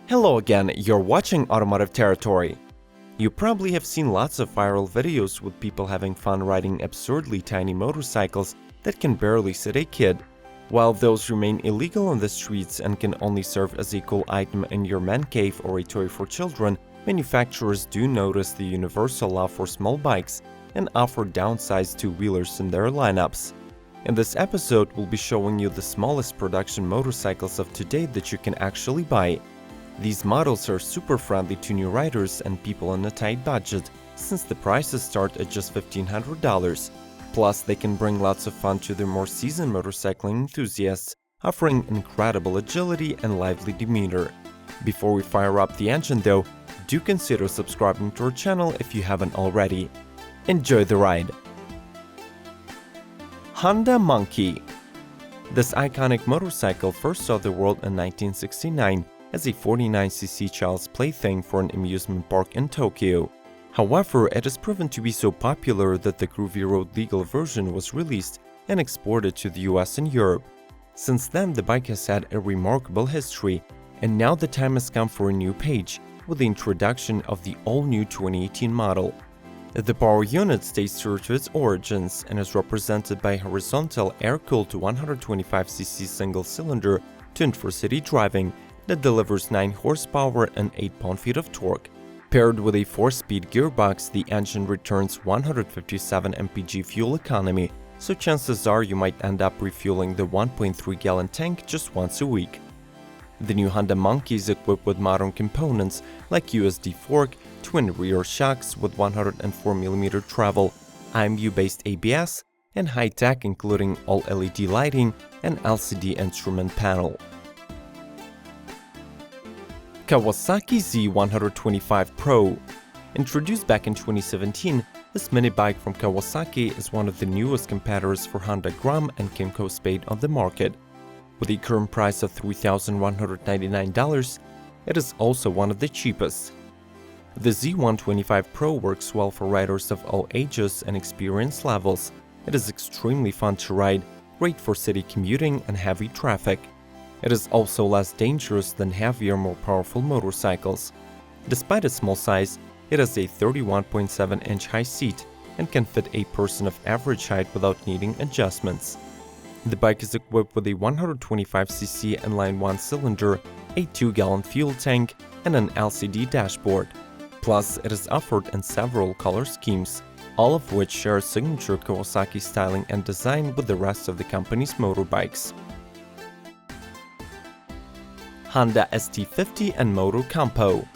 Hello again, you're watching Automotive Territory. You probably have seen lots of viral videos with people having fun riding absurdly tiny motorcycles that can barely sit a kid. While those remain illegal on the streets and can only serve as a cool item in your man cave or a toy for children, manufacturers do notice the universal love for small bikes and offer downsized two-wheelers in their lineups. In this episode, we'll be showing you the smallest production motorcycles of today that you can actually buy. These models are super friendly to new riders and people on a tight budget, since the prices start at just $1,500. Plus, they can bring lots of fun to the more seasoned motorcycling enthusiasts, offering incredible agility and lively demeanor. Before we fire up the engine though, do consider subscribing to our channel if you haven't already. Enjoy the ride! Honda Monkey. This iconic motorcycle first saw the world in 1969 as a 49cc child's plaything for an amusement park in Tokyo. However, it has proven to be so popular that the Groovy Road legal version was released and exported to the US and Europe. Since then, the bike has had a remarkable history, and now the time has come for a new page, with the introduction of the all-new 2018 model. The power unit stays true to its origins and is represented by a horizontal air-cooled 125cc single-cylinder tuned for city driving that delivers 9 horsepower and 8 pound-feet of torque. Paired with a 4-speed gearbox, the engine returns 157 mpg fuel economy, so chances are you might end up refueling the 1.3-gallon tank just once a week. The new Honda Monkey is equipped with modern components like USD fork, twin rear shocks with 104mm travel, IMU-based ABS, and high-tech including all LED lighting and LCD instrument panel. Kawasaki Z125 Pro. Introduced back in 2017, this mini bike from Kawasaki is one of the newest competitors for Honda Grom and Campo Spade on the market. With a current price of $3,199, it is also one of the cheapest. The Z125 Pro works well for riders of all ages and experience levels. It is extremely fun to ride, great for city commuting and heavy traffic. It is also less dangerous than heavier, more powerful motorcycles. Despite its small size, it has a 31.7-inch high seat and can fit a person of average height without needing adjustments. The bike is equipped with a 125cc inline 1-cylinder, a 2-gallon fuel tank, and an LCD dashboard. Plus, it is offered in several color schemes, all of which share signature Kawasaki styling and design with the rest of the company's motorbikes. Honda ST50 and Moto Campo.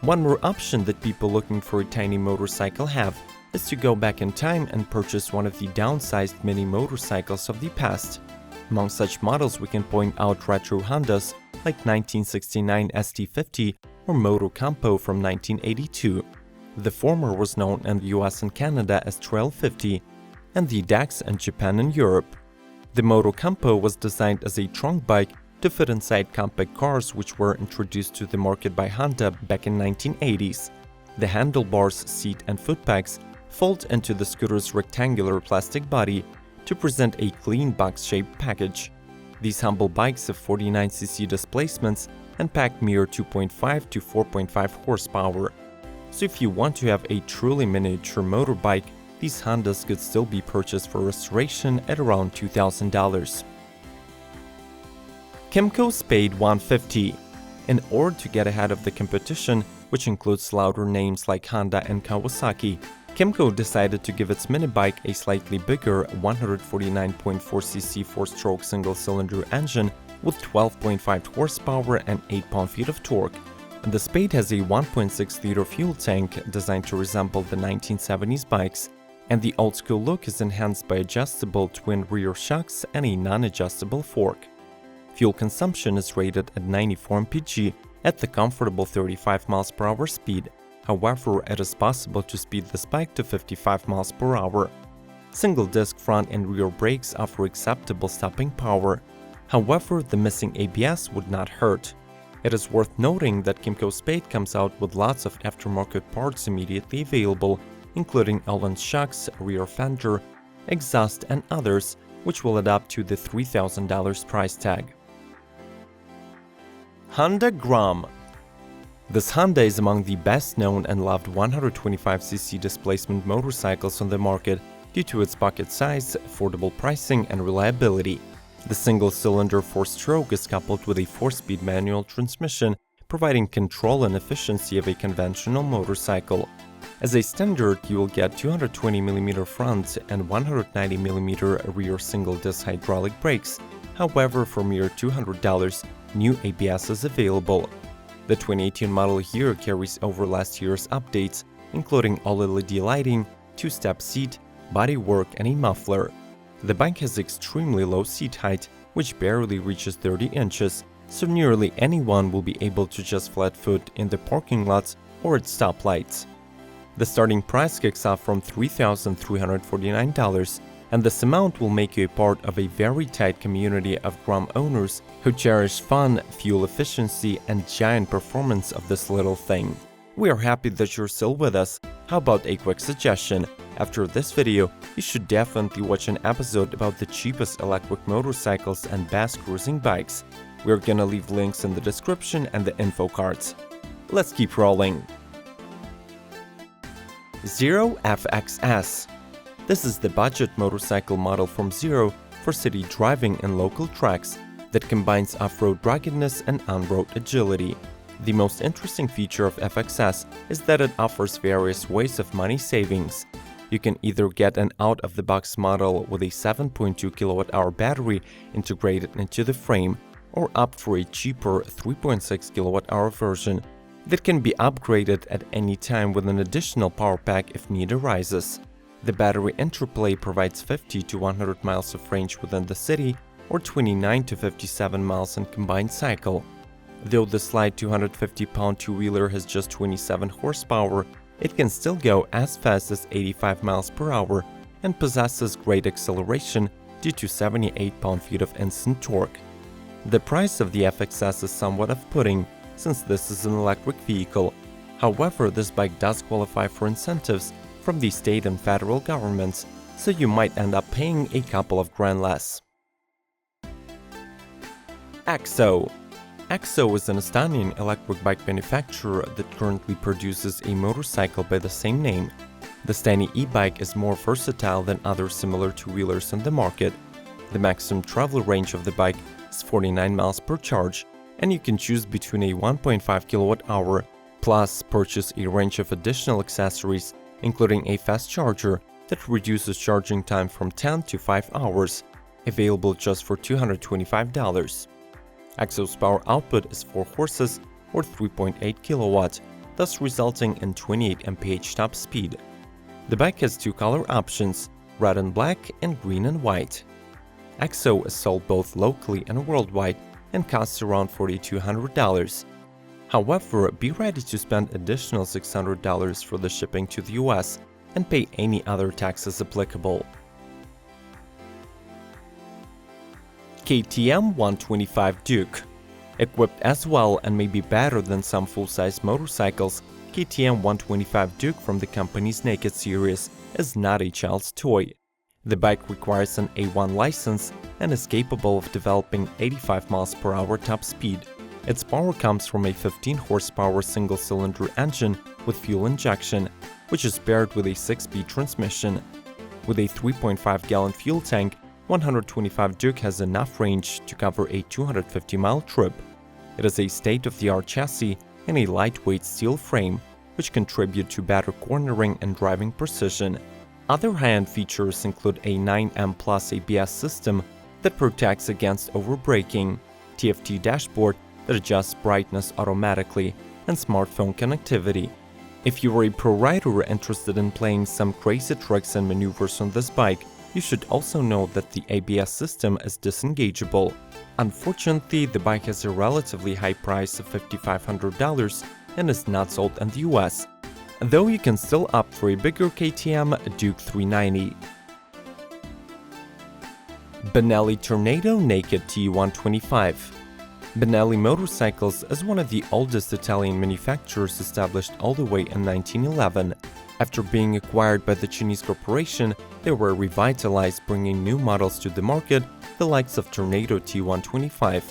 One more option that people looking for a tiny motorcycle have is to go back in time and purchase one of the downsized mini motorcycles of the past. Among such models, we can point out retro Hondas like 1969 ST50 or Moto Campo from 1982. The former was known in the US and Canada as Trail 50, and the DAX in Japan and Europe. The Moto Campo was designed as a trunk bike to fit inside compact cars which were introduced to the market by Honda back in 1980s. The handlebars, seat and footpegs fold into the scooter's rectangular plastic body to present a clean box-shaped package. These humble bikes have 49cc displacements and pack mere 2.5 to 4.5 horsepower. So if you want to have a truly miniature motorbike, these Hondas could still be purchased for restoration at around $2,000. Campo Spade 150. In order to get ahead of the competition, which includes louder names like Honda and Kawasaki, Campo decided to give its mini bike a slightly bigger 149.4cc 4-stroke single-cylinder engine with 12.5 horsepower and 8 pound-feet of torque. The Spade has a 1.6-liter fuel tank designed to resemble the 1970s bikes, and the old-school look is enhanced by adjustable twin rear shocks and a non-adjustable fork. Fuel consumption is rated at 94 mpg at the comfortable 35 mph speed. However, it is possible to speed this bike to 55 mph. Single-disc front and rear brakes offer acceptable stopping power. However, the missing ABS would not hurt. It is worth noting that Campo Spade comes out with lots of aftermarket parts immediately available, including Allen shocks, rear fender, exhaust and others, which will add up to the $3,000 price tag. Honda Grom. This Honda is among the best-known and loved 125cc displacement motorcycles on the market due to its pocket size, affordable pricing, and reliability. The single-cylinder 4-stroke is coupled with a 4-speed manual transmission, providing control and efficiency of a conventional motorcycle. As a standard, you will get 220mm front and 190mm rear single-disc hydraulic brakes. However, for mere $200, new ABS is available. The 2018 model here carries over last year's updates, including all-LED lighting, 2-step seat, bodywork, and a muffler. The bike has extremely low seat height, which barely reaches 30 inches, so nearly anyone will be able to just flat-foot in the parking lots or at stoplights. The starting price kicks off from $3,349, and this amount will make you a part of a very tight community of Grom owners who cherish fun, fuel efficiency, and giant performance of this little thing. We are happy that you're still with us. How about a quick suggestion? After this video, you should definitely watch an episode about the cheapest electric motorcycles and best cruising bikes. We're gonna leave links in the description and the info cards. Let's keep rolling. Zero FXS. This is the budget motorcycle model from Zero for city driving and local tracks that combines off-road ruggedness and on-road agility. The most interesting feature of FXS is that it offers various ways of money savings. You can either get an out-of-the-box model with a 7.2 kWh battery integrated into the frame, or opt for a cheaper 3.6 kWh version that can be upgraded at any time with an additional power pack if need arises. The battery interplay provides 50 to 100 miles of range within the city, or 29 to 57 miles in combined cycle. Though the slight 250-pound two-wheeler has just 27 horsepower, it can still go as fast as 85 miles per hour and possesses great acceleration due to 78 pound-feet of instant torque. The price of the FXS is somewhat off-putting, since this is an electric vehicle. However, this bike does qualify for incentives from the state and federal governments, so you might end up paying a couple of grand less. EXO. EXO is an Estonian electric bike manufacturer that currently produces a motorcycle by the same name. This tiny e-bike is more versatile than other similar two-wheelers on the market. The maximum travel range of the bike is 49 miles per charge, and you can choose between a 1.5 kWh plus purchase a range of additional accessories, including a fast charger that reduces charging time from 10 to 5 hours, available just for $225. EXO's power output is 4 horses or 3.8 kilowatts, thus resulting in 28 mph top speed. The bike has 2 color options, red and black and green and white. EXO is sold both locally and worldwide and costs around $4,200. However, be ready to spend additional $600 for the shipping to the US and pay any other taxes applicable. KTM 125 Duke. Equipped as well and maybe better than some full-size motorcycles, KTM 125 Duke from the company's Naked series is not a child's toy. The bike requires an A1 license and is capable of developing 85 miles per hour top speed. Its power comes from a 15 horsepower single-cylinder engine with fuel injection, which is paired with a 6-speed transmission. With a 3.5-gallon fuel tank, 125 Duke has enough range to cover a 250-mile trip. It is a state-of-the-art chassis and a lightweight steel frame, which contribute to better cornering and driving precision. Other high-end features include a 9M Plus ABS system that protects against overbraking, TFT dashboard that adjusts brightness automatically, and smartphone connectivity. If you are a pro rider interested in playing some crazy tricks and maneuvers on this bike, you should also know that the ABS system is disengageable. Unfortunately, the bike has a relatively high price of $5,500 and is not sold in the US, though you can still opt for a bigger KTM Duke 390. Benelli Tornado Naked T125. Benelli Motorcycles is one of the oldest Italian manufacturers established all the way in 1911. After being acquired by the Chinese corporation, they were revitalized, bringing new models to the market, the likes of Tornado T125.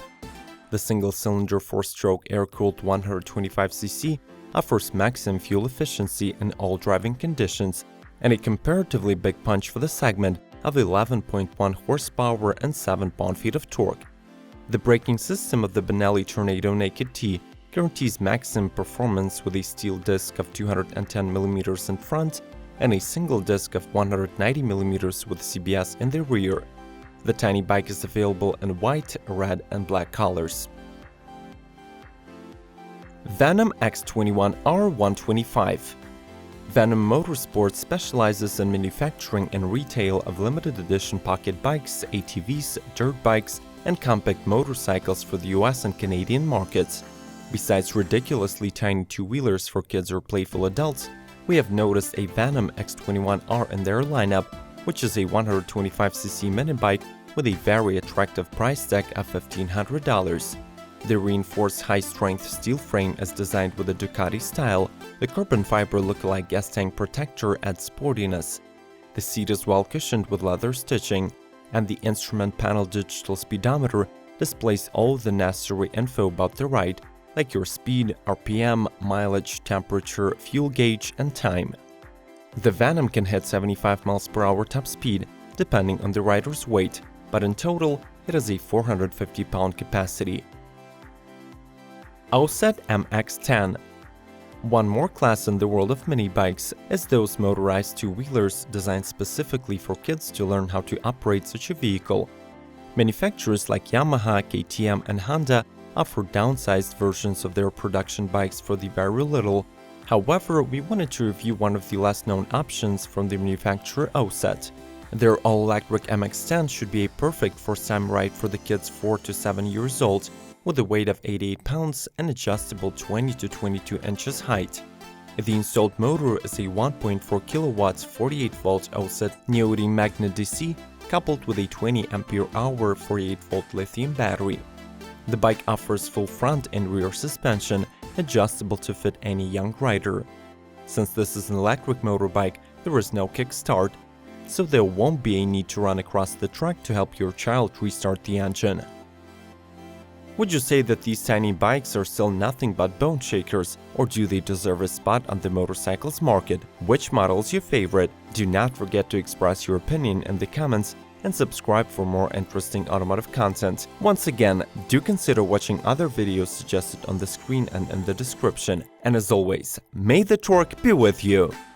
The single-cylinder 4-stroke air-cooled 125cc offers maximum fuel efficiency in all driving conditions and a comparatively big punch for the segment of 11.1 horsepower and 7 pound-feet of torque. The braking system of the Benelli Tornado Naked T guarantees maximum performance with a steel disc of 210mm in front and a single disc of 190mm with CBS in the rear. The tiny bike is available in white, red, and black colors. Venom X21R125. Venom Motorsports specializes in manufacturing and retail of limited edition pocket bikes, ATVs, dirt bikes, and compact motorcycles for the US and Canadian markets. Besides ridiculously tiny two-wheelers for kids or playful adults, we have noticed a Venom X21R in their lineup, which is a 125cc mini bike with a very attractive price tag of $1,500. The reinforced high-strength steel frame is designed with a Ducati style. The carbon fiber look-alike gas tank protector adds sportiness. The seat is well cushioned with leather stitching, and the instrument panel digital speedometer displays all the necessary info about the ride, like your speed, RPM, mileage, temperature, fuel gauge, and time. The Venom can hit 75 mph top speed, depending on the rider's weight, but in total, it has a 450-pound capacity. Outset MX-10. One more class in the world of mini bikes is those motorized two-wheelers designed specifically for kids to learn how to operate such a vehicle. Manufacturers like Yamaha, KTM, and Honda offer downsized versions of their production bikes for the very little. However, we wanted to review one of the less-known options from the manufacturer Outset. Their all-electric MX-10 should be a perfect first-time ride for the kids 4 to 7 years old, with a weight of 88 pounds and adjustable 20 to 22 inches height. The installed motor is a 1.4 kilowatts 48-volt Outset neodymium magnet DC coupled with a 20 ampere-hour 48-volt lithium battery. The bike offers full front and rear suspension, adjustable to fit any young rider. Since this is an electric motorbike, there is no kickstart, so there won't be a need to run across the track to help your child restart the engine. Would you say that these tiny bikes are still nothing but bone shakers, or do they deserve a spot on the motorcycles market? Which model is your favorite? Do not forget to express your opinion in the comments and subscribe for more interesting automotive content. Once again, do consider watching other videos suggested on the screen and in the description. And as always, may the torque be with you!